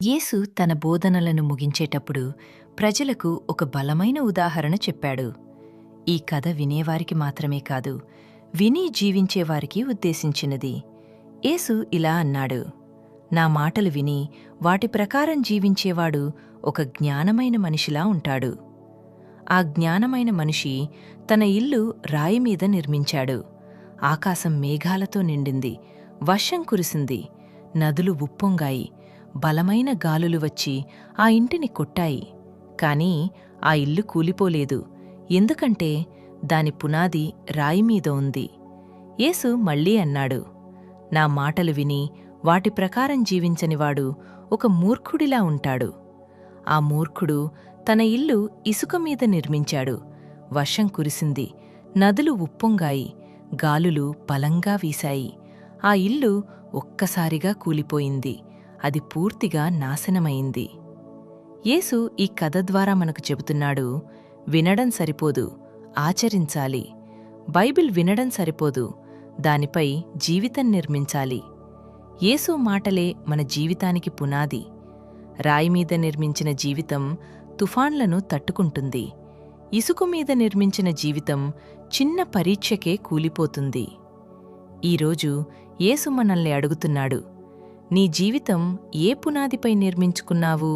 యేసు తన బోధనలను ముగించేటప్పుడు ప్రజలకు ఒక బలమైన ఉదాహరణ చెప్పాడు. ఈ కథ వినేవారికి మాత్రమే కాదు, విని జీవించేవారికి ఉద్దేశించినది. యేసు ఇలా అన్నాడు, నా మాటలు విని వాటి ప్రకారం జీవించేవాడు ఒక జ్ఞానమైన మనిషిలా ఉంటాడు. ఆ జ్ఞానమైన మనిషి తన ఇల్లు రాయిమీద నిర్మించాడు. ఆకాశం మేఘాలతో నిండింది, వర్షం కురిసింది, నదులు ఉప్పొంగాయి, బలమైన గాలులు వచ్చి ఆ ఇంటిని కొట్టాయి. కాని ఆ ఇల్లు కూలిపోలేదు, ఎందుకంటే దాని పునాది రాయిమీద ఉంది. యేసు మళ్ళీ అన్నాడు, నా మాటలు విని వాటి ప్రకారం జీవించనివాడు ఒక మూర్ఖుడిలా ఉంటాడు. ఆ మూర్ఖుడు తన ఇల్లు ఇసుకమీద నిర్మించాడు. వర్షం కురిసింది, నదులు ఉప్పొంగాయి, గాలులు బలంగా వీశాయి. ఆ ఇల్లు ఒక్కసారిగా కూలిపోయింది, అది పూర్తిగా నాశనమైంది. యేసు ఈ కథ ద్వారా మనకు చెబుతున్నాడు, వినడం సరిపోదు, ఆచరించాలి. బైబిల్ వినడం సరిపోదు, దానిపై జీవితం నిర్మించాలి. యేసు మాటలే మన జీవితానికి పునాది. రాయిమీద నిర్మించిన జీవితం తుఫాన్లను తట్టుకుంటుంది. ఇసుకమీద నిర్మించిన జీవితం చిన్న పరీక్షకే కూలిపోతుంది. ఈరోజు యేసు మనల్ని అడుగుతున్నాడు, నీ జీవితం ఏ పునాదిపై నిర్మించుకున్నావు?